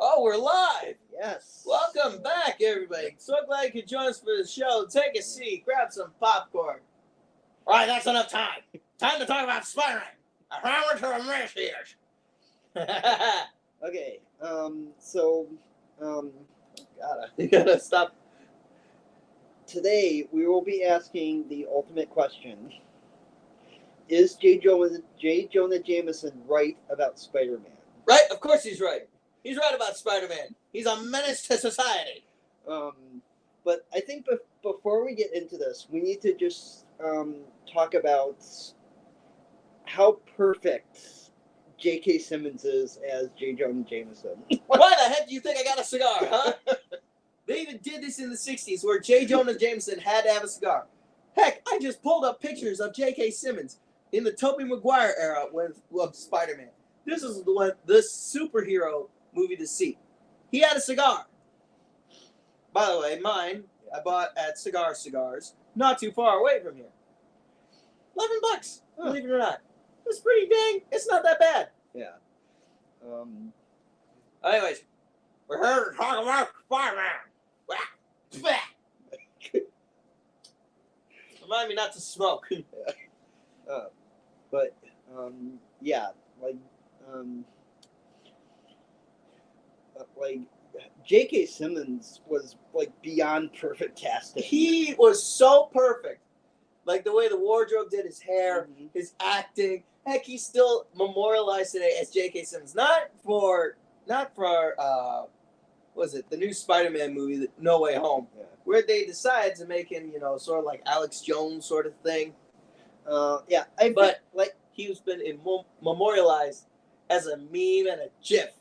Oh, we're live. Yes. Welcome back, everybody. So glad you could join us for the show. Take a seat, grab some popcorn. All right, that's enough time. Time to talk about Spider-Man. A hammer to a mess here. Okay. You gotta stop. Today we will be asking the ultimate question: is J. Jonah Jameson right about Spider-Man? Right? Of course he's right. He's right about Spider-Man. He's a menace to society. But I think before we get into this, we need to just talk about how perfect J.K. Simmons is as J. Jonah Jameson. Why the heck do you think I got a cigar, huh? They even did this in the 60s where J. Jonah Jameson had to have a cigar. Heck, I just pulled up pictures of J.K. Simmons in the Tobey Maguire era of Spider-Man. This is the superhero movie to see. He had a cigar. By the way, mine I bought at Cigars, not too far away from here. $11, believe it or not. It's pretty dang. It's not that bad. Yeah. Anyways, we're here to talk about Spider-Man. Remind me not to smoke. But J.K. Simmons was like beyond perfect casting. He was so perfect. Like the way the wardrobe did his hair, his acting. Heck, he's still memorialized today as J.K. Simmons. Not for what was it, the new Spider-Man movie, No Way Home, where they decided to make him, sort of like Alex Jones sort of thing. He's been memorialized as a meme and a GIF,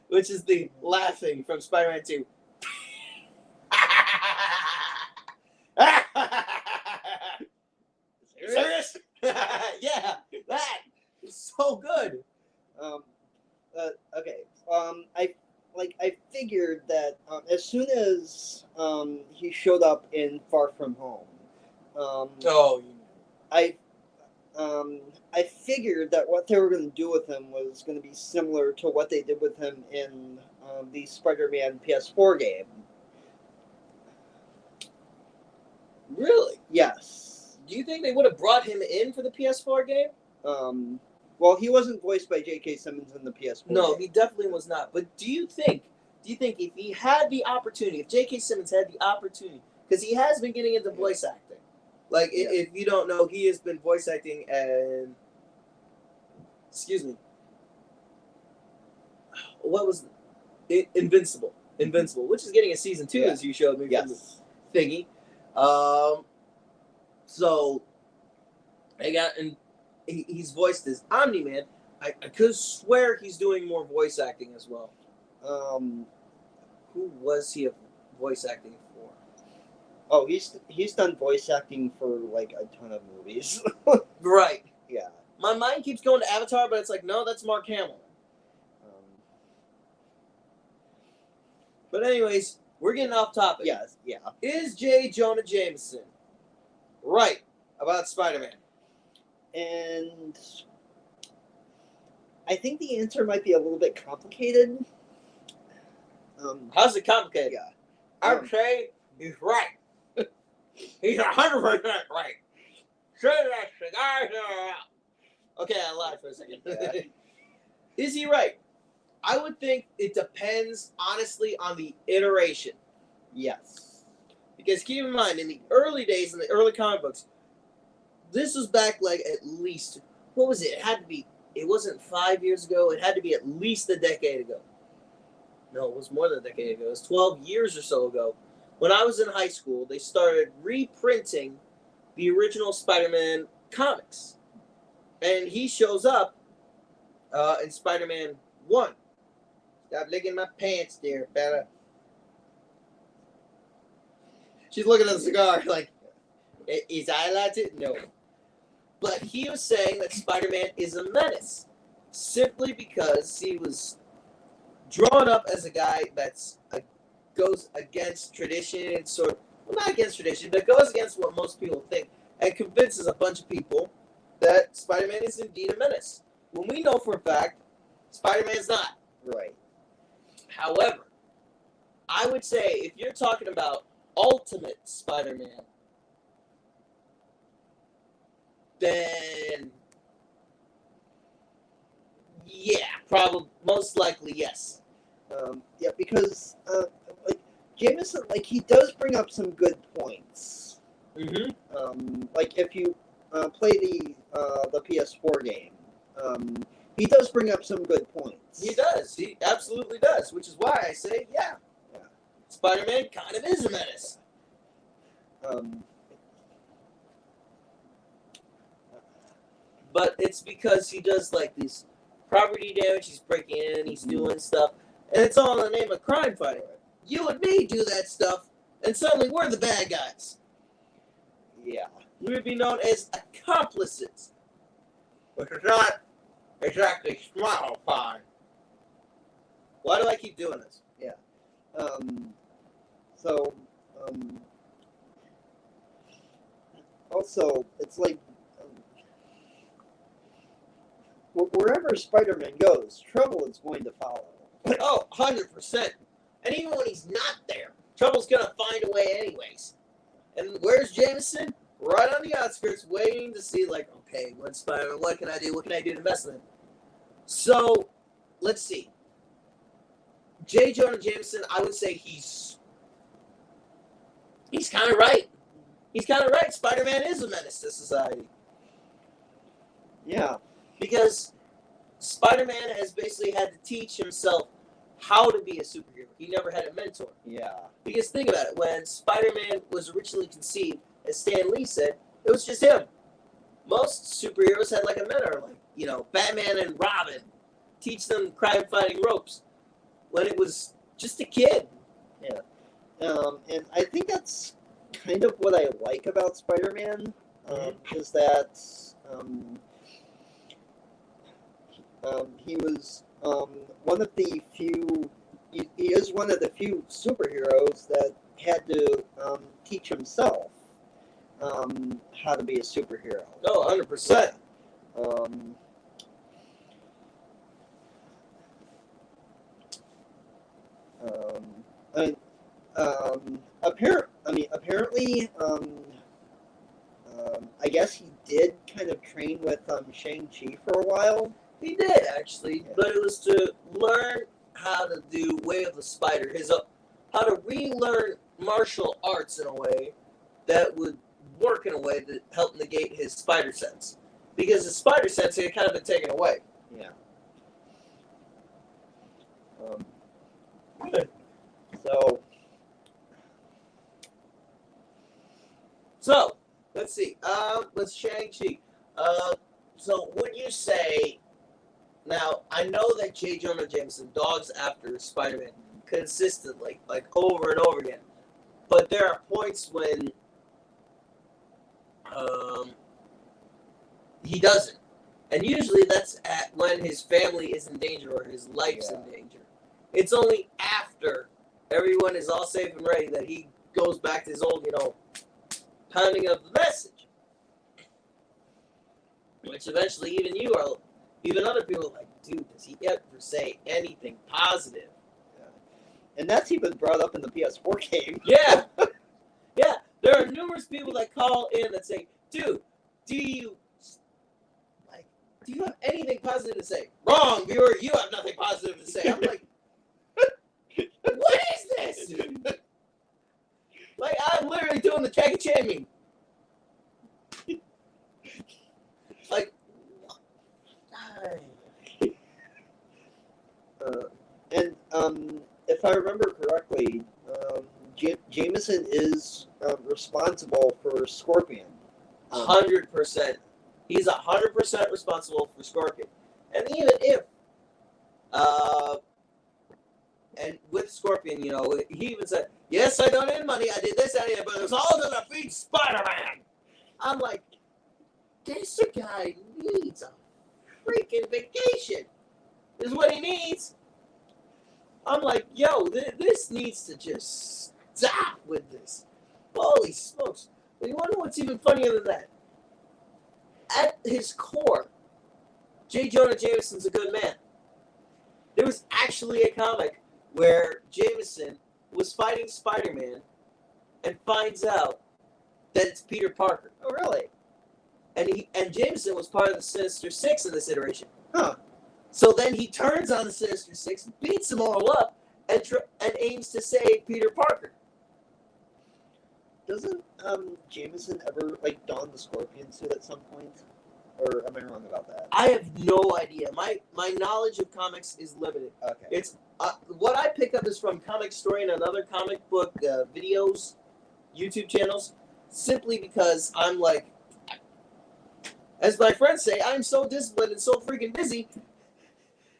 which is the laughing from Spider-Man 2. Serious? Yeah, that is so good. I figured that as soon as he showed up in Far From Home, I figured that what they were going to do with him was going to be similar to what they did with him in the Spider-Man PS4 game. Really? Yes. Do you think they would have brought him in for the PS4 game? Well, he wasn't voiced by J.K. Simmons in the PS4 No, game. he definitely was not. But do you think if he had the opportunity, if J.K. Simmons had the opportunity, because he has been getting into voice acting. Like, if you don't know, he has been voice acting and... Excuse me. What was it? Invincible, which is getting a season 2, as you showed me from the thingy. So, he's voiced as Omni-Man. I could swear he's doing more voice acting as well. Who was he voice acting for? Oh, he's done voice acting for like a ton of movies. Right. Yeah. My mind keeps going to Avatar, but it's like, no, that's Mark Hamill. But anyways, we're getting off topic. Yes. Yeah. Is J. Jonah Jameson right about Spider-Man? And I think the answer might be a little bit complicated. How's it complicated? Yeah. I would say he's right. He's 100% right. Say that cigar. Okay, I lied for a second. Yeah. Is he right? I would think it depends, honestly, on the iteration. Yes. Because keep in mind, in the early days, in the early comic books, this was back like at least, what was it? It had to be, it wasn't 5 years ago. It had to be at least a decade ago. No, it was more than a decade ago. It was 12 years or so ago. When I was in high school, they started reprinting the original Spider-Man comics. And he shows up in Spider-Man 1. Stop licking my pants there, fella. She's looking at the cigar like, is I allowed to? No. But he was saying that Spider-Man is a menace simply because he was drawn up as a guy that's goes against tradition, well, not against tradition, but goes against what most people think and convinces a bunch of people that Spider-Man is indeed a menace. When we know for a fact, Spider-Man's not. Right. However, I would say if you're talking about Ultimate Spider-Man, then yeah, probably most likely yes. Yeah, because like Jameson, like he does bring up some good points. Like if you play the PS4 game, he does bring up some good points. He does. He absolutely does, which is why I say yeah. Spider-Man kind of is a menace. But it's because he does like this property damage, he's breaking in, he's doing stuff, and it's all in the name of crime fighting. You and me do that stuff, and suddenly we're the bad guys. Yeah. We would be known as accomplices, which is not exactly smile-fine. Why do I keep doing this? Yeah. Also, it's like wherever Spider-Man goes, trouble is going to follow. Oh, 100%. And even when he's not there, trouble's going to find a way anyways. And where's Jameson? Right on the outskirts, waiting to see, like, okay, what's Spider-Man? What can I do? What can I do to mess with him? So, let's see. J. Jonah Jameson, I would say he's kind of right. He's kind of right. Spider-Man is a menace to society. Yeah. Because Spider-Man has basically had to teach himself how to be a superhero. He never had a mentor. Yeah. Because think about it. When Spider-Man was originally conceived, as Stan Lee said, it was just him. Most superheroes had like a mentor, like, you know, Batman and Robin. Teach them crime-fighting ropes. When it was just a kid. Yeah. And I think that's kind of what I like about Spider-Man, is that he was one of the few. He is one of the few superheroes that had to teach himself how to be a superhero. Oh, 100%. Apparently, I guess he did kind of train with Shang-Chi for a while. He did, actually. Yeah. But it was to learn how to do Way of the Spider. How to relearn martial arts in a way that would work in a way that helped negate his spider sense. Because his spider sense had kind of been taken away. Yeah. So, let's see. Let's Shang-Chi. So, would you say... Now, I know that J. Jonah Jameson dogs after Spider-Man consistently, like over and over again. But there are points when he doesn't. And usually that's when his family is in danger or his life's in danger. It's only after everyone is all safe and ready that he goes back to his old, pounding of the message. Which eventually even other people are like, dude, does he ever say anything positive? Yeah. And that's even brought up in the PS4 game. Yeah. Yeah. There are numerous people that call in that say, dude, do you have anything positive to say? Wrong, viewer, you have nothing positive to say. I'm like, what is this? Like, I'm literally doing the Jackie Chan meme. Like, if I remember correctly, Jameson is responsible for Scorpion. 100%. He's 100% responsible for Scorpion. And even if, and with Scorpion, he even said, yes, I donated money, I did this, that, but it was all to defeat Spider-Man. I'm like, this guy needs a freaking vacation. This is what he needs. I'm like, yo, this needs to just stop with this. Holy smokes. But you want to know what's even funnier than that? At his core, J. Jonah Jameson's a good man. There was actually a comic where Jameson was fighting Spider-Man and finds out that it's Peter Parker. Oh, really? And Jameson was part of the Sinister Six in this iteration. Huh. So then he turns on the Sinister Six, beats them all up, and aims to save Peter Parker. Doesn't Jameson ever like don the Scorpion suit at some point? Or am I wrong about that? I have no idea. My knowledge of comics is limited. Okay. It's what I pick up is from Comic Story and other comic book videos, YouTube channels, simply because I'm like, as my friends say, I'm so disciplined and so freaking busy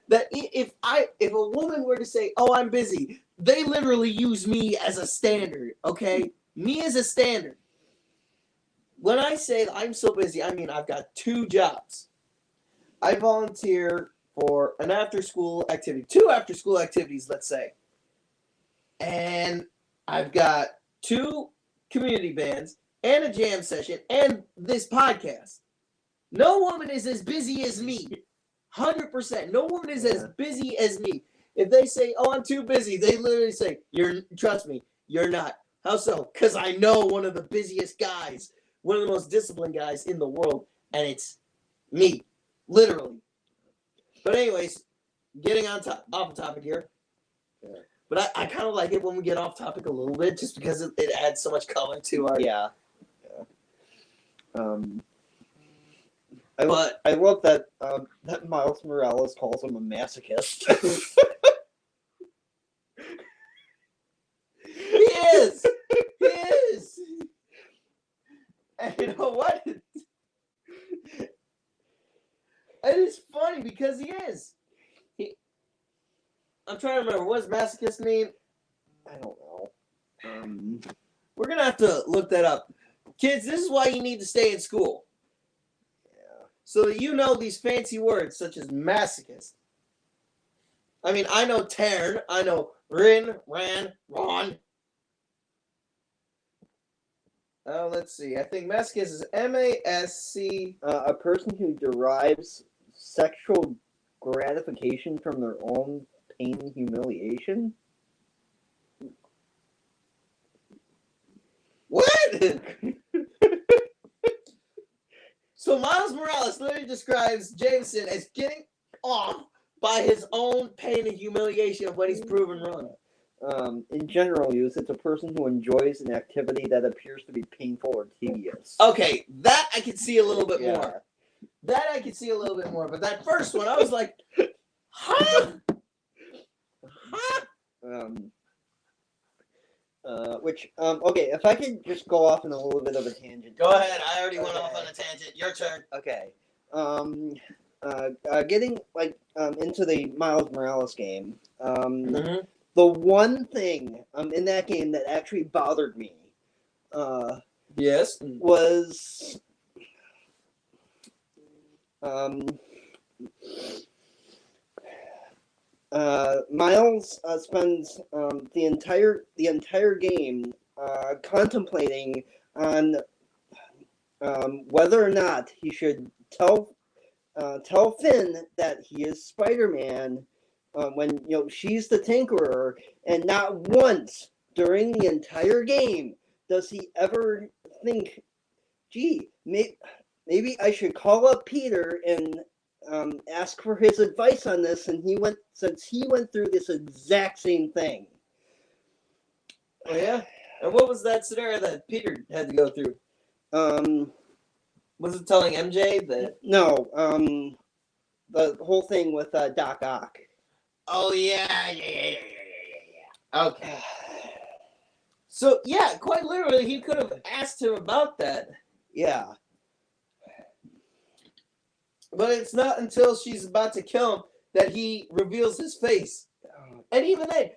that if a woman were to say, "Oh, I'm busy," they literally use me as a standard. Okay, me as a standard. When I say I'm so busy, I mean I've got 2 jobs. I volunteer for an after-school activity, 2 after-school activities, let's say. And I've got 2 community bands and a jam session and this podcast. No woman is as busy as me. 100%. No woman is as busy as me. If they say, "Oh, I'm too busy," they literally say, "Trust me, you're not." How so? Because I know one of the busiest guys, one of the most disciplined guys in the world, and it's me, literally. But anyways, getting off the topic here. Yeah. But I kind of like it when we get off topic a little bit, just because it adds so much color to our. Yeah. I love that that Miles Morales calls him a masochist. He is. He is. And you know what? It is funny because he is. I'm trying to remember, what does masochist mean? I don't know. We're going to have to look that up. Kids, this is why you need to stay in school. Yeah. So that you know these fancy words such as masochist. I mean, I know Tarn. I know Rin, Ran, Ron. Let's see. I think masochist is M-A-S-C. A person who derives sexual gratification from their own pain and humiliation. What? So Miles Morales literally describes Jameson as getting off by his own pain and humiliation of when he's proven wrong. In general use, it's a person who enjoys an activity that appears to be painful or tedious. Okay, that I could see a little bit more. That I could see a little bit more. But that first one, I was like, huh? Huh? Okay, if I could just go off on a little bit of a tangent. Go ahead. I already went off on a tangent. Your turn. Okay. Getting into the Miles Morales game. The one thing in that game that actually bothered me. Yes. Was Miles spends the entire game contemplating on whether or not he should tell Finn that he is Spider-Man when she's the Tinkerer, and not once during the entire game does he ever think, "Gee, maybe I should call up Peter and ask for his advice on this," and he went through this exact same thing. Oh yeah? And what was that scenario that Peter had to go through? Was it telling MJ that? No, the whole thing with Doc Ock. Oh yeah. Okay. So yeah, quite literally, he could have asked him about that. Yeah. But it's not until she's about to kill him that he reveals his face. And even then,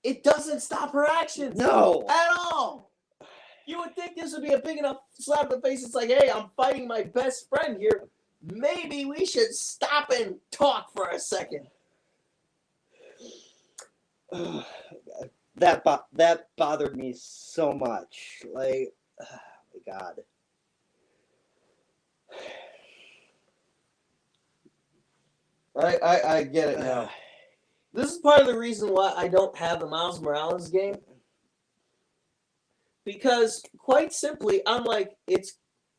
it doesn't stop her actions. No. At all. You would think this would be a big enough slap in the face. It's like, hey, I'm fighting my best friend here. Maybe we should stop and talk for a second. That bothered me so much. Like, oh my God. I get it now. This is part of the reason why I don't have the Miles Morales game. Because, quite simply, I'm like, it's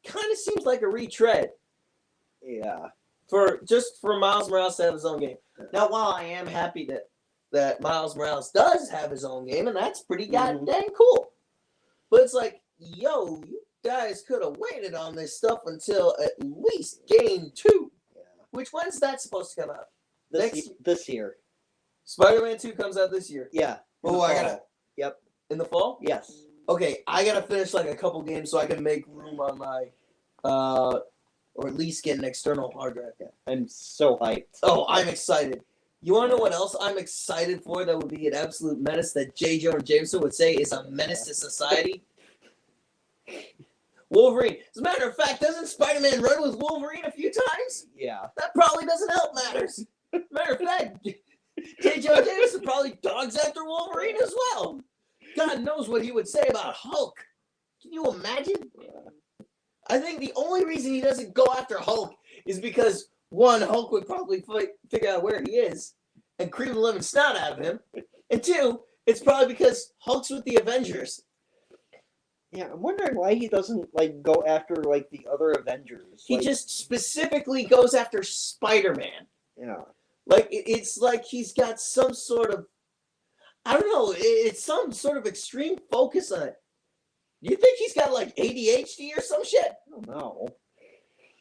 kind of seems like a retread. Yeah. For Miles Morales to have his own game. Now, while I am happy that Miles Morales does have his own game, and that's pretty goddamn cool. But it's like, yo, you guys could have waited on this stuff until at least game 2. Yeah. Which when's that supposed to come out? This year. Spider-Man 2 comes out this year. Yeah. Oh, I gotta. Yep. In the fall? Yes. Okay, I gotta finish like a couple games so I can make room on my, or at least get an external hard drive. Yeah. I'm so hyped. Oh, I'm excited. You want to know what else I'm excited for that would be an absolute menace that J. Jonah Jameson would say is a menace to society? Wolverine. As a matter of fact, doesn't Spider-Man run with Wolverine a few times? Yeah. That probably doesn't help matters. Matter of fact, J. Jonah Jameson probably dogs after Wolverine as well. God knows what he would say about Hulk. Can you imagine? Yeah. I think the only reason he doesn't go after Hulk is because, one, Hulk would probably figure out where he is and cream the living snot out of him. And two, it's probably because Hulk's with the Avengers. Yeah, I'm wondering why he doesn't like go after like the other Avengers. He just specifically goes after Spider-Man. Yeah. Like, it's like he's got some sort of, I don't know, it's some sort of extreme focus on it. You think he's got like ADHD or some shit? I don't know.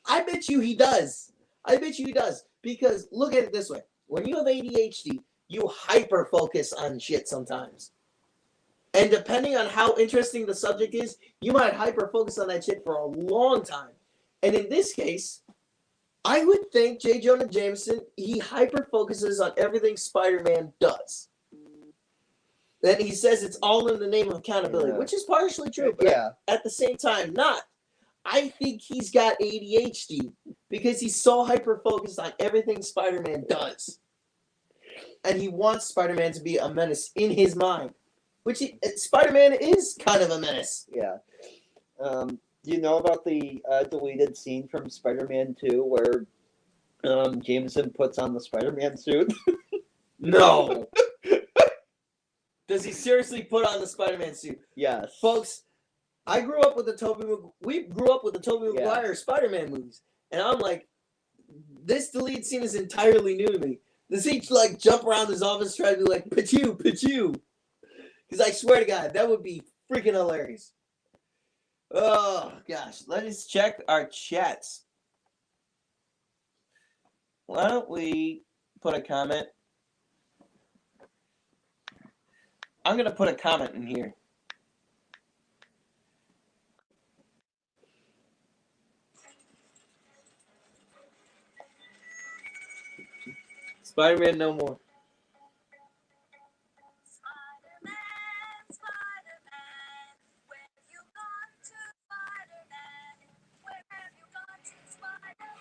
I bet you he does. I bet you he does. Because look at it this way. When you have ADHD, you hyper focus on shit sometimes. And depending on how interesting the subject is, you might hyper focus on that shit for a long time. And in this case, I would think J. Jonah Jameson, he hyper focuses on everything Spider-Man does. Then he says it's all in the name of accountability, which is partially true, but at the same time, not. I think he's got ADHD because he's so hyper-focused on everything Spider-Man does. And he wants Spider-Man to be a menace in his mind, which Spider-Man is kind of a menace. Yeah. Do you know about the deleted scene from Spider-Man 2 where Jameson puts on the Spider-Man suit? No. Does he seriously put on the Spider-Man suit? Yes. Folks, we grew up with the Tobey Maguire Spider-Man movies. And I'm like, this deleted scene is entirely new to me. Does he like jump around his office trying to be like, Pachu? Because I swear to God, that would be freaking hilarious. Oh, gosh. Let us check our chats. Why don't we put a comment? I'm going to put a comment in here. Spider-Man no more. Spider-Man, Spider-Man, where have you gone to, Spider-Man? Where have you gone to, Spider-Man?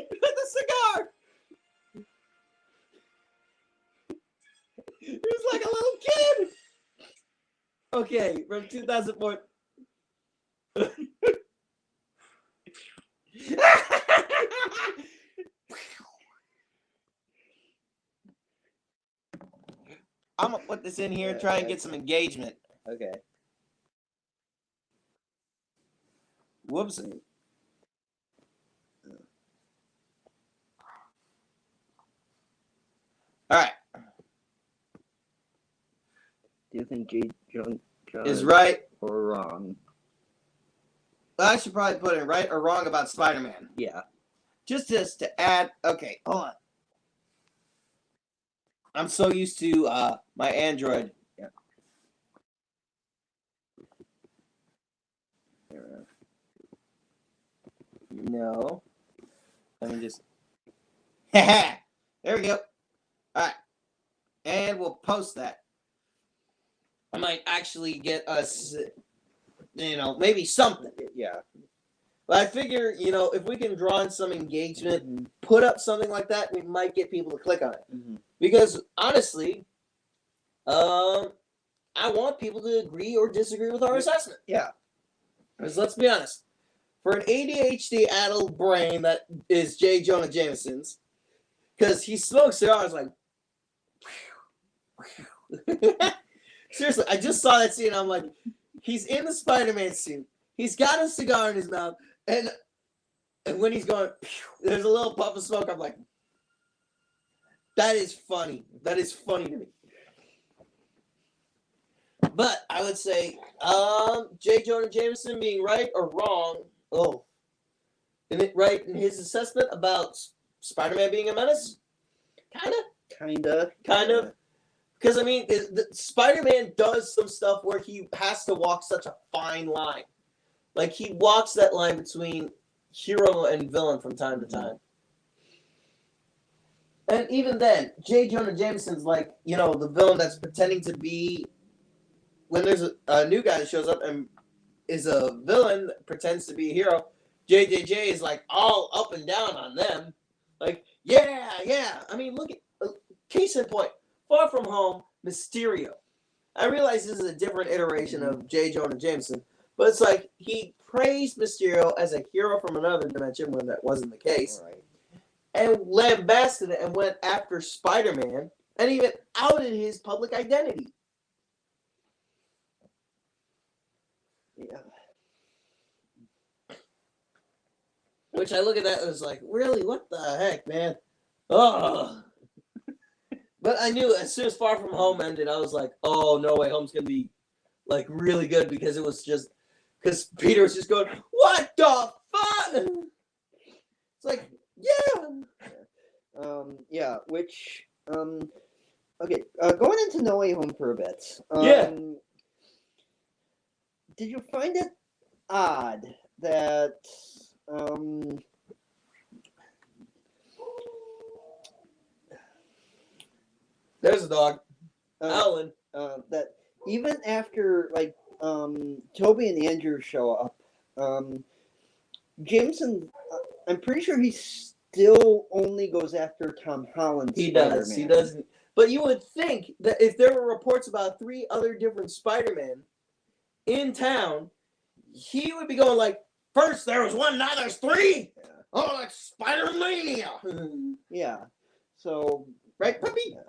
With the cigar! He was like a little kid! Okay, from 2004. I'm gonna put this in here, try and get some engagement. Okay. Whoopsie. All right. Do you think J. Jonah Is right or wrong? I should probably put it right or wrong about Spider-Man. Yeah. Just to add. Okay, hold on. I'm so used to my Android. Yeah. No. Let me just. There we go. All right. And we'll post that. I might actually get us, maybe something. Yeah. But I figure, if we can draw in some engagement and put up something like that, we might get people to click on it. Mm-hmm. Because honestly, I want people to agree or disagree with our assessment. Yeah. Because let's be honest, for an ADHD-addled brain that is J. Jonah Jameson's, because he smokes cigars like. Seriously, I just saw that scene. I'm like, he's in the Spider-Man suit. He's got a cigar in his mouth, and when he's going, there's a little puff of smoke. I'm like, that is funny. That is funny to me. But I would say, J. Jonah Jameson being right or wrong. Oh, right in his assessment about Spider-Man being a menace. Kinda. Because I mean, Spider-Man does some stuff where he has to walk such a fine line. Like he walks that line between hero and villain from time to time. And even then, J. Jonah Jameson's like, the villain that's pretending to be. When there's a new guy that shows up and is a villain that pretends to be a hero, JJJ is like all up and down on them. Like, yeah. I mean, look at case in point. Far From Home, Mysterio. I realize this is a different iteration of J. Jonah Jameson, but it's like he praised Mysterio as a hero from another dimension when that wasn't the case, Right. and lambasted it and went after Spider-Man and even outed his public identity. Yeah. Which I look at that and was like, really? What the heck, man? Oh. But I knew as soon as Far From Home ended, I was like, oh, No Way Home's going to be, like, really good because it was just, because Peter was just going, what the fuck? It's like, yeah. Yeah, which, okay, going into No Way Home for a bit. Yeah. Did you find it odd that, There's a dog. Alan. that even after, like, Toby and Andrew show up, Jameson, I'm pretty sure he still only goes after Tom Holland's He does. Spider-Man. He doesn't. But you would think that if there were reports about 3 other different Spider-Men in town, he would be going like, first there was one, now there's 3. Yeah. Oh, like Spider-Mania. Yeah. So, Right, puppy? yeah.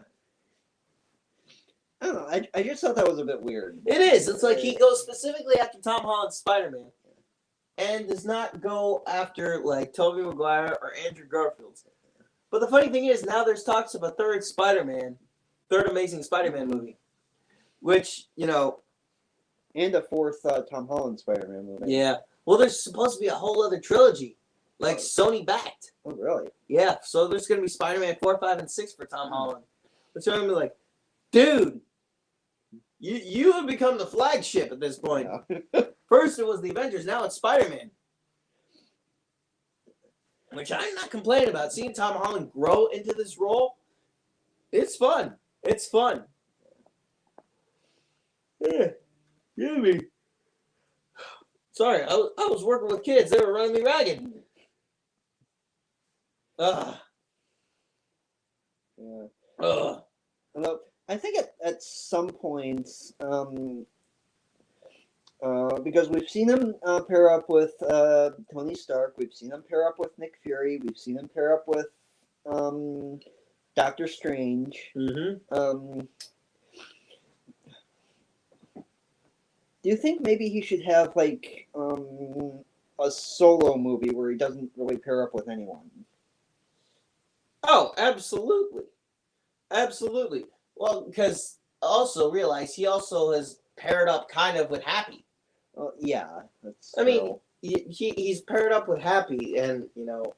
I don't know. I just thought that was a bit weird. It is. It's like he goes specifically after Tom Holland's Spider-Man and does not go after like Tobey Maguire or Andrew Garfield's. But the funny thing is now there's talks of a third Amazing Spider-Man movie. Which, And a fourth Tom Holland Spider-Man movie. yeah. Well, there's supposed to be a whole other trilogy. Like Sony backed. Oh, really? Yeah. So there's going to be Spider-Man 4, 5, and 6 for Tom Holland. Which I'm going to be like, dude, you have become the flagship at this point. Yeah. First it was the Avengers, now it's Spider-Man. Which I'm not complaining about. Seeing Tom Holland grow into this role, it's fun. It's fun. Yeah. Me. Sorry, I was working with kids. They were running me ragged. Ugh. Yeah. Ugh. Although, I think at some points, because we've seen him pair up with Tony Stark, we've seen him pair up with Nick Fury, we've seen him pair up with Doctor Strange. Mm-hmm. Do you think maybe he should have like a solo movie where he doesn't really pair up with anyone? Oh, absolutely. Absolutely. Well, because also realize he also has paired up kind of with Happy. Yeah, that's. I mean, he's paired up with Happy, and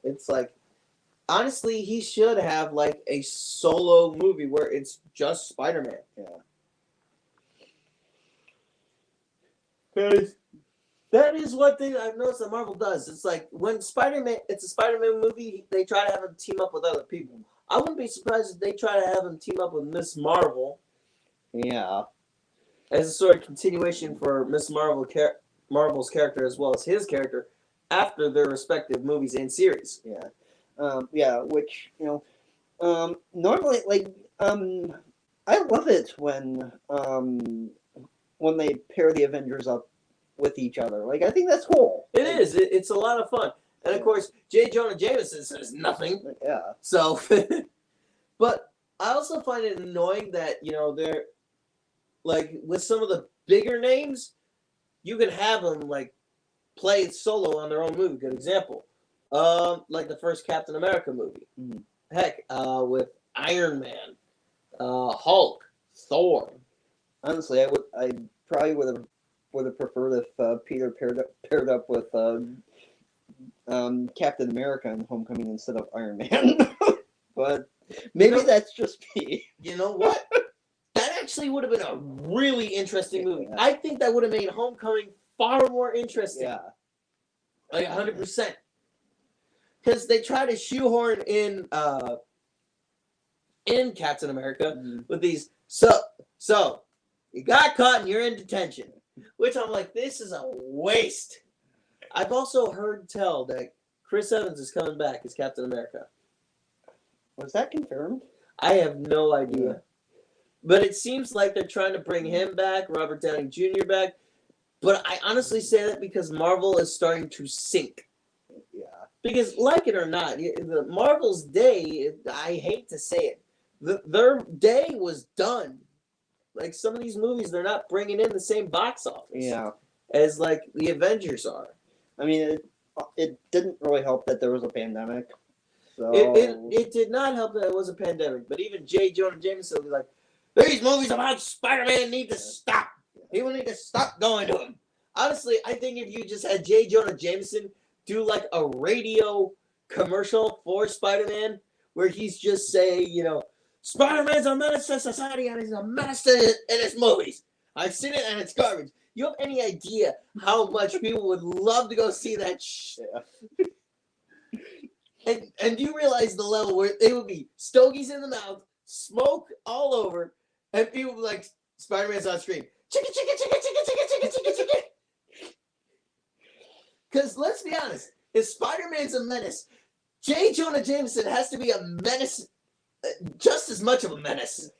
it's like, honestly, he should have like a solo movie where it's just Spider-Man. Yeah. Because that is one thing I've noticed that Marvel does. It's like when it's a Spider-Man movie, they try to have him team up with other people. I wouldn't be surprised if they try to have him team up with Miss Marvel. Yeah. As a sort of continuation for Miss Marvel's character as well as his character after their respective movies and series. Yeah. Yeah, which, normally, like, I love it when, when they pair the Avengers up with each other. Like, I think that's cool. It is. It's a lot of fun. And, of course, J. Jonah Jameson says nothing. Yeah. So, but I also find it annoying that, they're, like, with some of the bigger names, you can have them, like, play solo on their own movie. Good example. Like the first Captain America movie. Mm-hmm. Heck, with Iron Man, Hulk, Thor. Honestly, I probably would have preferred if Peter paired up with Captain America in Homecoming instead of Iron Man. But maybe that's just me. You know what? That actually would have been a really interesting movie. Yeah. I think that would have made Homecoming far more interesting. Yeah. Like 100%. Because they try to shoehorn in Captain America with these, so you got caught and you're in detention. Which I'm like, this is a waste. I've also heard tell that Chris Evans is coming back as Captain America. Was that confirmed? I have no idea. But it seems like they're trying to bring him back, Robert Downey Jr. back. But I honestly say that because Marvel is starting to sink. Yeah. Because, like it or not, the Marvel's day, I hate to say it, their day was done. Like, some of these movies, they're not bringing in the same box office as, like, the Avengers are. I mean, it didn't really help that there was a pandemic. So It did not help that it was a pandemic. But even J. Jonah Jameson was like, these movies about Spider-Man need to stop. People need to stop going to them. Honestly, I think if you just had J. Jonah Jameson do like a radio commercial for Spider-Man where he's just saying, Spider-Man's a menace to society and he's a menace in his movies. I've seen it and it's garbage. You have any idea how much people would love to go see that shit? And you realize the level where they would be stogies in the mouth, smoke all over, and people would be like, Spider-Man's on screen. Chicka, chicka, chicka, chicka, chicka, chicka, chicka, chicka. Because let's be honest, if Spider-Man's a menace, J. Jonah Jameson has to be a menace, just as much of a menace.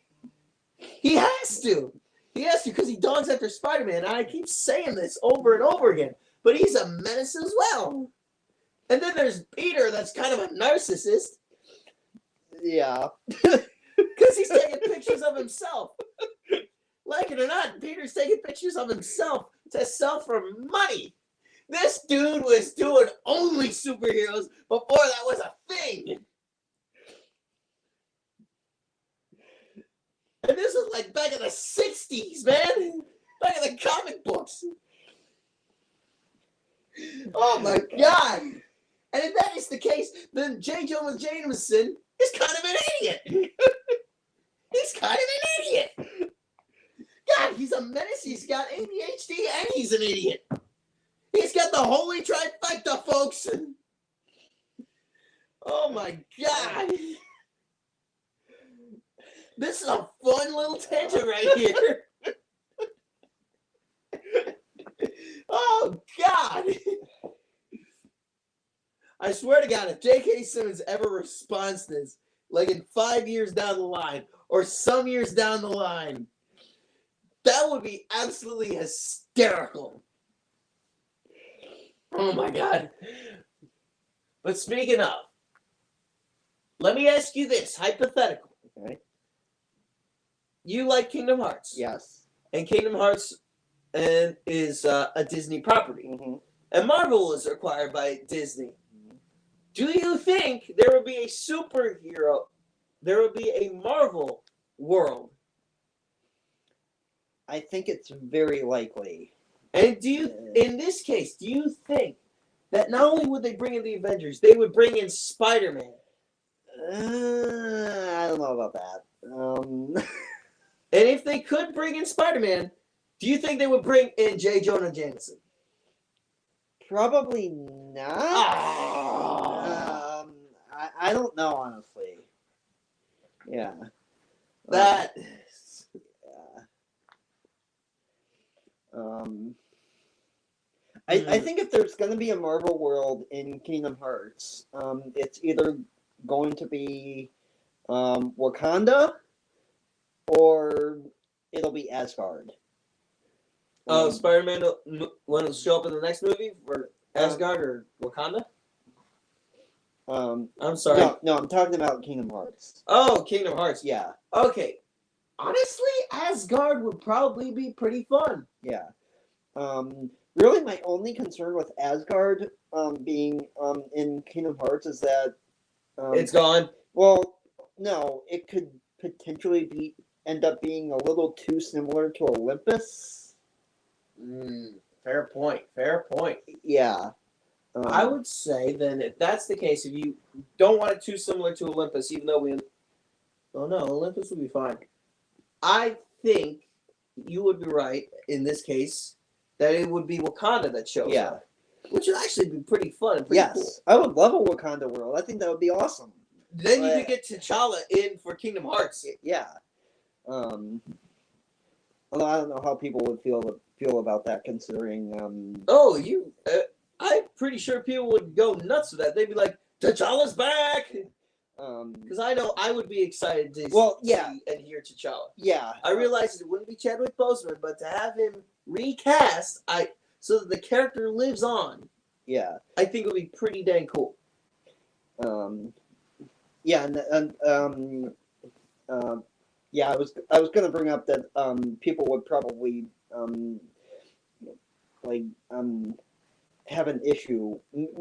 He has to. He has to because he dogs after Spider-Man. And I keep saying this over and over again. But he's a menace as well. And then there's Peter that's kind of a narcissist. Yeah. Because he's taking pictures of himself. Like it or not, Peter's taking pictures of himself to sell for money. This dude was doing only superheroes before that was a thing. And this was like back in the 60s, man. Back in the comic books. Oh my God. And if that is the case, then J. Jonah Jameson is kind of an idiot. He's kind of an idiot. God, he's a menace. He's got ADHD and he's an idiot. He's got the holy trifecta, folks. Oh my God. This is a fun little tangent right here. Oh God. I swear to God, if J.K. Simmons ever responds to this, like in 5 years down the line, or some years down the line, that would be absolutely hysterical. Oh my God. But speaking of, let me ask you this, hypothetical. Okay. You like Kingdom Hearts. Yes. And Kingdom Hearts is a Disney property. Mm-hmm. And Marvel was acquired by Disney. Do you think there will be a superhero, there will be a Marvel world? I think it's very likely. And in this case, do you think that not only would they bring in the Avengers, they would bring in Spider-Man? I don't know about that. And if they could bring in Spider-Man, do you think they would bring in J. Jonah Jameson? Probably not. Oh. I don't know, honestly. Yeah. That. I think if there's going to be a Marvel world in Kingdom Hearts, it's either going to be Wakanda or it'll be Asgard. Spider-Man when it'll show up in the next movie for Asgard or Wakanda? I'm sorry. No, I'm talking about Kingdom Hearts. Oh, Kingdom Hearts. Yeah, Okay. Honestly, Asgard would probably be pretty fun. yeah. Really, my only concern with Asgard being in Kingdom Hearts is that It's gone. well, no, it could potentially end up being a little too similar to Olympus. Fair point. Fair point. Yeah. I would say then, if that's the case, if you don't want it too similar to Olympus, even though oh no, Olympus would be fine. I think you would be right in this case that it would be Wakanda that shows up, which would actually be pretty fun. And pretty cool. I would love a Wakanda world. I think that would be awesome. Then you could get T'Challa in for Kingdom Hearts. Yeah. Although I don't know how people would feel about that, considering. I'm pretty sure people would go nuts with that. They'd be like, "T'Challa's back!" Because I know I would be excited to see and hear T'Challa. Yeah. I realized it wouldn't be Chadwick Boseman, but to have him recast, so that the character lives on. Yeah. I think it would be pretty dang cool. Yeah, I was gonna bring up that people would probably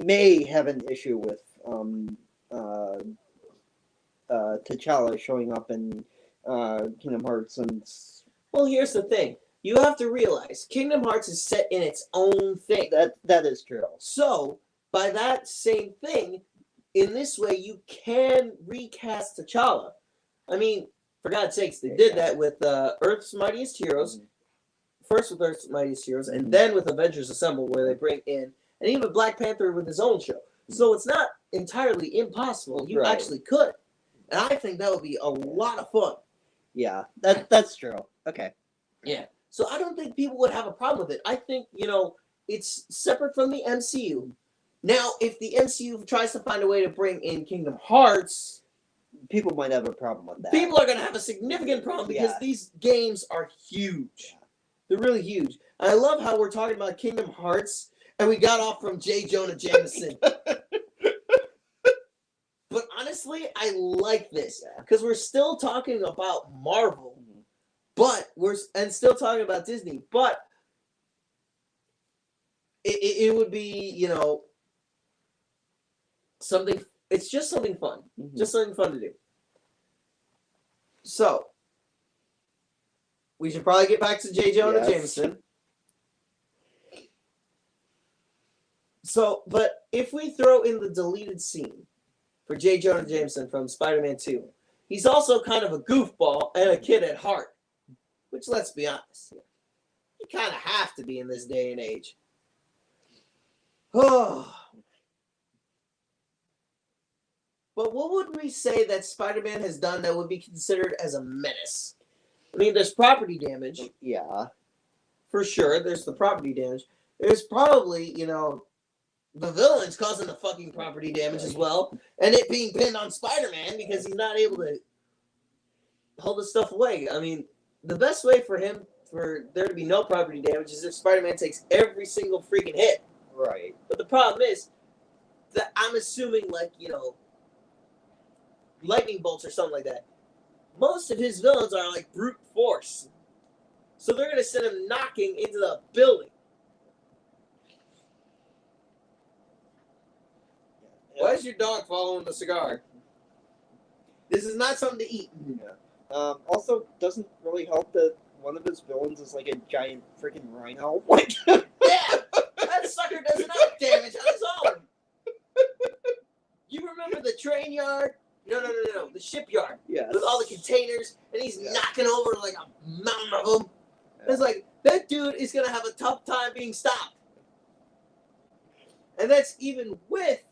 may have an issue with T'Challa showing up in Kingdom Hearts, and Well, here's the thing. You have to realize Kingdom Hearts is set in its own thing. that is true. So, by that same thing, in this way, you can recast T'Challa. I mean, for God's sakes, they did that with Earth's Mightiest Heroes. First with Earth's Mightiest Heroes, and then with Avengers Assemble, where they bring in, and even Black Panther with his own show. So it's not entirely impossible. You actually could. And I think that would be a lot of fun. Yeah, that's true. Okay. Yeah. So I don't think people would have a problem with it. I think, it's separate from the MCU. Now, if the MCU tries to find a way to bring in Kingdom Hearts, people might have a problem with that. People are going to have a significant problem because these games are huge. They're really huge. And I love how we're talking about Kingdom Hearts and we got off from Jonah Jameson. But honestly, I like this because we're still talking about Marvel, but we're still talking about Disney. But it would be, something. It's just something fun, just something fun to do. So we should probably get back to Jonah Jameson. So, but if we throw in the deleted scene for Jonah Jameson from Spider-Man 2, he's also kind of a goofball and a kid at heart. Which, let's be honest, you kind of have to be in this day and age. Oh. But what would we say that Spider-Man has done that would be considered as a menace? I mean, there's property damage. Yeah. For sure, there's the property damage. There's probably, the villain's causing the fucking property damage as well. And it being pinned on Spider-Man because he's not able to hold the stuff away. I mean, the best way for there to be no property damage is if Spider-Man takes every single freaking hit. Right. But the problem is that I'm assuming, lightning bolts or something like that. Most of his villains are like brute force. So they're going to send him knocking into the building. Why is your dog following the cigar? This is not something to eat. Yeah. Also, doesn't really help that one of his villains is like a giant freaking rhino. Yeah, that sucker does enough damage on his own. You remember the train yard? No, the shipyard. Yes. With all the containers, and he's knocking over like a mountain of them. It's like, that dude is going to have a tough time being stopped. And that's even with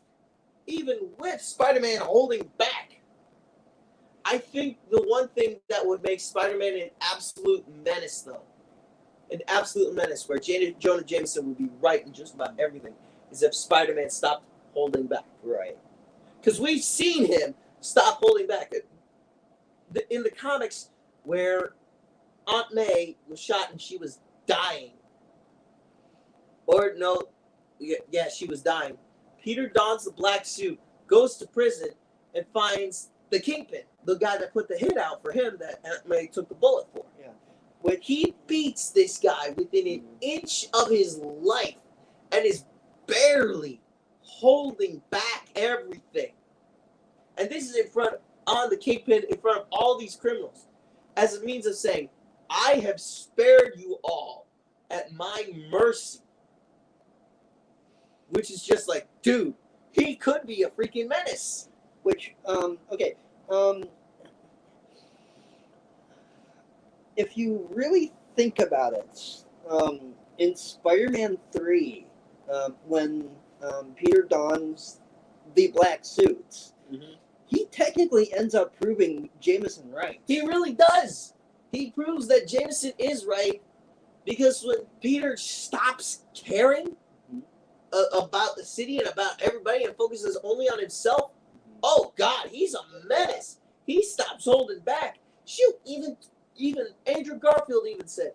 Spider-Man holding back. I think the one thing that would make Spider-Man an absolute menace, though, where Jonah Jameson would be right in just about everything, is if Spider-Man stopped holding back. Right. Because we've seen him stop holding back. In the comics, where Aunt May was shot and she was dying, Or no, yeah, she was dying. Peter dons the black suit, goes to prison, and finds the Kingpin, the guy that put the hit out for him that Aunt May took the bullet for. Yeah. When he beats this guy within an inch of his life and is barely holding back everything. And this is on the Kingpin, in front of all these criminals, as a means of saying, I have spared you all at my mercy. Which is just like, dude, he could be a freaking menace. Which, okay, if you really think about it, in Spider-Man 3, when Peter dons the black suits, he technically ends up proving Jameson right. He really does. He proves that Jameson is right because when Peter stops caring about the city and about everybody and focuses only on himself, oh God, he's a menace. He stops holding back. Shoot, even Andrew Garfield even said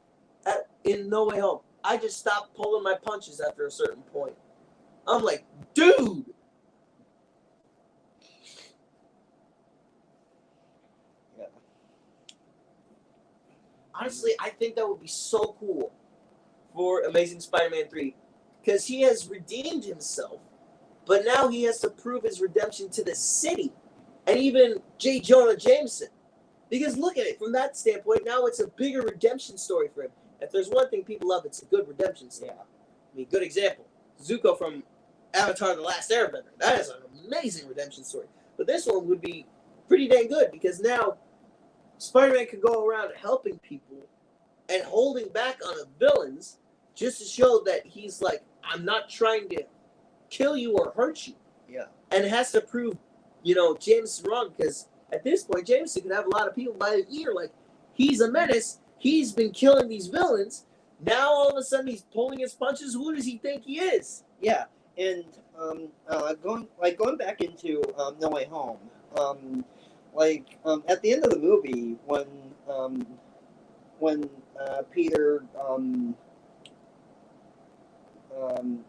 in No Way Home, I just stopped pulling my punches after a certain point. I'm like, dude. Yeah. Honestly, I think that would be so cool for Amazing Spider-Man 3 because he has redeemed himself, but now he has to prove his redemption to the city and even J. Jonah Jameson. Because look at it from that standpoint, now it's a bigger redemption story for him. If there's one thing people love, it's a good redemption story. Yeah. I mean, good example. Zuko from Avatar The Last Airbender. That is an amazing redemption story. But this one would be pretty dang good because now Spider-Man can go around helping people and holding back on the villains just to show that he's like, I'm not trying to kill you or hurt you. Yeah. And it has to prove, Jameson wrong because at this point, Jameson can have a lot of people by the ear. Like, he's a menace. He's been killing these villains. Now, all of a sudden, he's pulling his punches. Who does he think he is? Yeah, and going back into No Way Home, at the end of the movie when Peter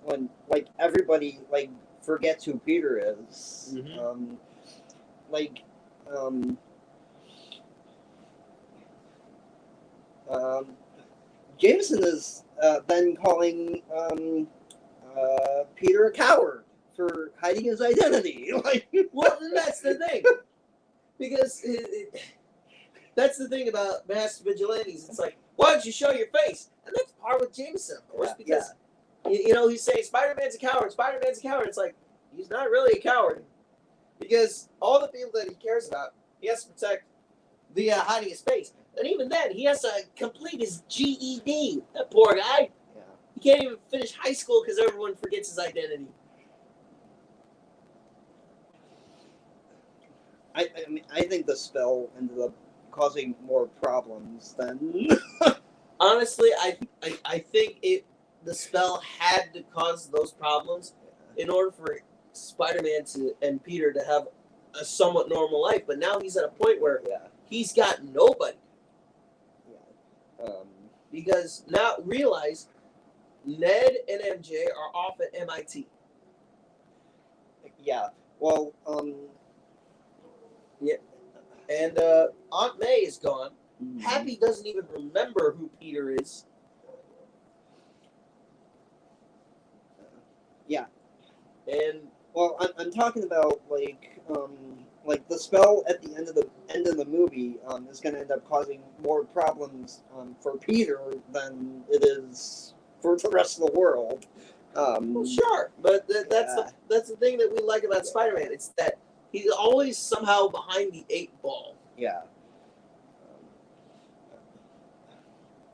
when everybody forgets who Peter is, Jameson is then calling Peter a coward for hiding his identity. Well, that's the thing. Because that's the thing about masked vigilantes. It's like, why don't you show your face? And that's part with Jameson, of course, because, he's saying Spider-Man's a coward, Spider-Man's a coward. It's like, he's not really a coward. Because all the people that he cares about, he has to protect via hiding his face. And even then, he has to complete his GED. That poor guy. Yeah. He can't even finish high school because everyone forgets his identity. I think the spell ended up causing more problems than. Honestly, I think the spell had to cause those problems in order for Spider-Man and Peter to have a somewhat normal life. But now he's at a point where he's got nobody. Yeah. Because now realize Ned and MJ are off at MIT. Yeah. Well. Yeah. And Aunt May is gone. Mm-hmm. Happy doesn't even remember who Peter is. Yeah. And well, I'm talking about the spell at the end of the movie is going to end up causing more problems for Peter than it is for the rest of the world. Well, sure, but that's the thing that we like about Spider-Man. It's that he's always somehow behind the 8 ball. Yeah.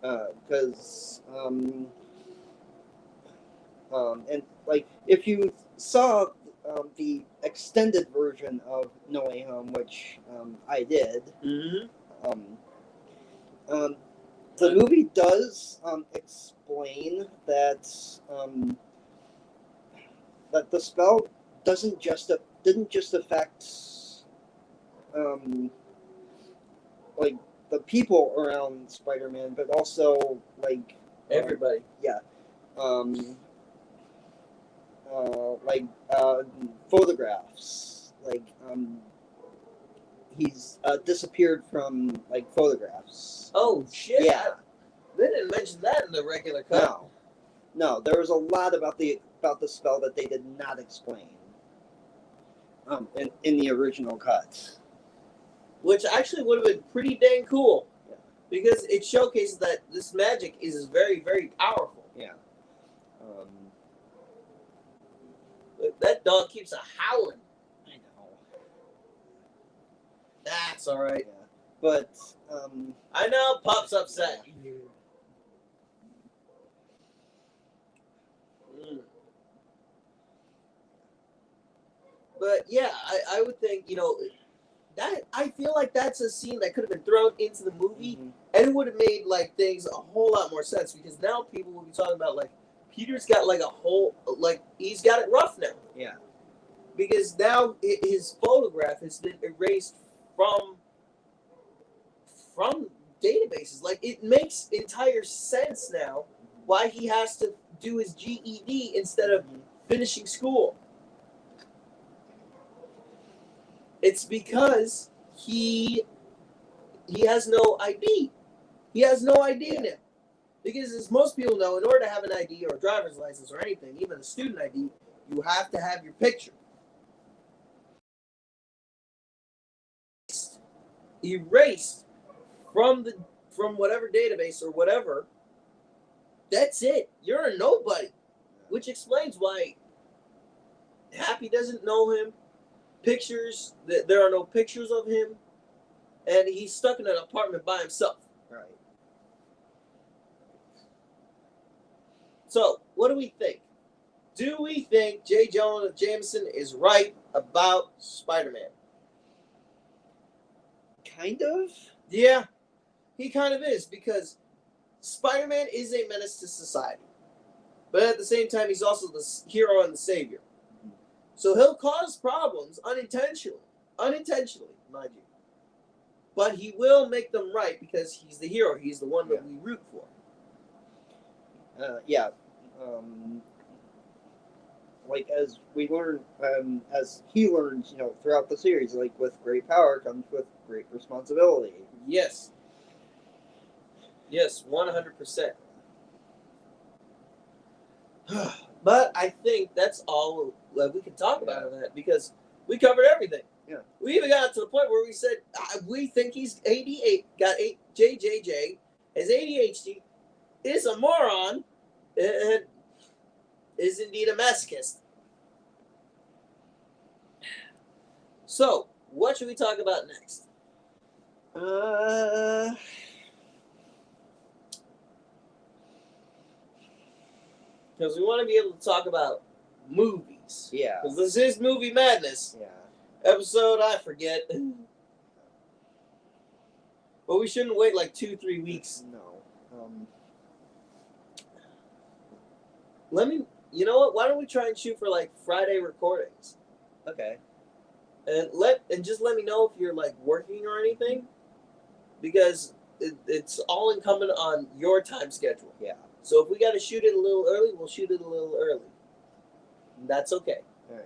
Because and if you saw the extended version of No Way Home, which I did, the movie does explain that that the spell didn't just affect the people around Spider-Man, but also everybody. like photographs. Like he's disappeared from like photographs. Oh shit! Yeah. They didn't mention that in the regular cut. No. There was a lot about the spell that they did not explain. In the original cut. Which actually would have been pretty dang cool. Yeah. Because it showcases that this magic is very, very powerful. Yeah. But that dog keeps a howling. I know. That's all right. Yeah. But I know Pup's upset. But yeah, I would think, that I feel like that's a scene that could have been thrown into the movie, and it would have made like things a whole lot more sense, because now people will be talking about like Peter's got like he's got it rough now. Yeah. Because now his photograph has been erased from databases. Like, it makes entire sense now why he has to do his GED instead of finishing school. It's because he has no ID. He has no ID now. Because as most people know, in order to have an ID or a driver's license or anything, even a student ID, you have to have your picture erased from whatever database or whatever. That's it. You're a nobody. Which explains why Happy doesn't know him. Pictures, there are no pictures of him, and he's stuck in an apartment by himself. Right. So, what do we think? Do we think J. Jonah Jameson is right about Spider-Man? Kind of. Yeah, he kind of is, because Spider-Man is a menace to society. But at the same time, he's also the hero and the savior. So he'll cause problems unintentionally, mind you. But he will make them right because he's the hero. He's the one that we root for. Yeah. Like, as we learn, as he learns, throughout the series, like, with great power comes with great responsibility. Yes. Yes, 100%. But I think that's all we can talk about on that, because we covered everything. Yeah. We even got to the point where we said we think he's JJJ, has ADHD, is a moron, and is indeed a masochist. So, what should we talk about next? Because we want to be able to talk about movies. Yeah. Because this is Movie Madness. Yeah. Episode, I forget. But we shouldn't wait like 2-3 weeks. No. You know what? Why don't we try and shoot for like Friday recordings? Okay. And just let me know if you're like working or anything, because it's all incumbent on your time schedule. Yeah. So if we got to shoot it a little early, we'll shoot it a little early. That's okay. All right.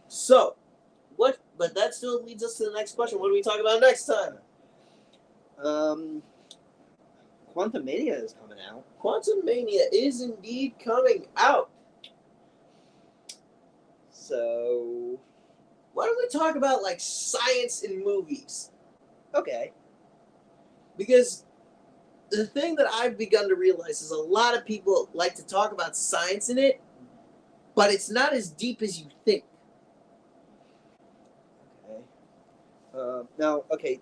So, what? But that still leads us to the next question. What do we talk about next time? Quantum Mania is coming out. Quantum Mania is indeed coming out. So, why don't we talk about like science in movies? Okay. Because the thing that I've begun to realize is a lot of people like to talk about science in it, but it's not as deep as you think. Okay.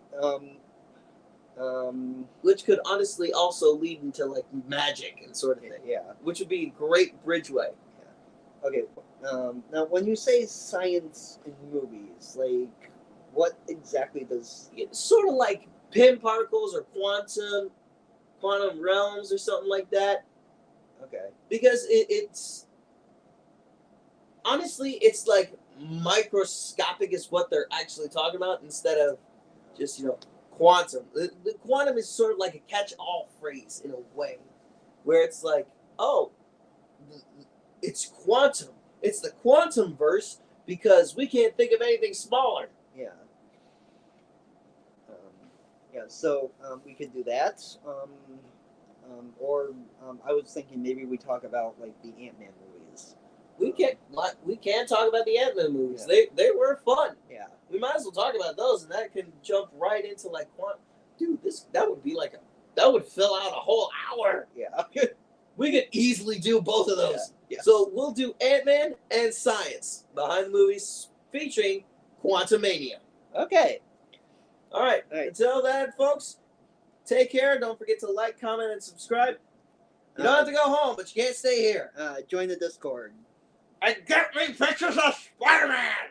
Which could honestly also lead into like magic and sort of thing. Yeah. Which would be a great bridgeway. Yeah. Okay. Now, when you say science in movies, like, what exactly does... It's sort of like pin particles or quantum realms or something like that. Okay. Because it's... Honestly, it's like microscopic is what they're actually talking about, instead of just, quantum. The quantum is sort of like a catch-all phrase in a way, where it's like, oh, it's quantum. It's the quantum verse because we can't think of anything smaller. Yeah. So we could do that. Or I was thinking maybe we talk about like the Ant-Man movies. We can talk about the Ant-Man movies. Yeah. They were fun. Yeah. We might as well talk about those, and that can jump right into like quantum. Dude, that would fill out a whole hour. Yeah. We could easily do both of those. Yeah. So we'll do Ant-Man and Science behind the movies featuring Quantumania. Okay. All right. All right. Until then, folks, take care. Don't forget to like, comment, and subscribe. You don't have to go home, but you can't stay here. Join the Discord. And get me pictures of Spider-Man!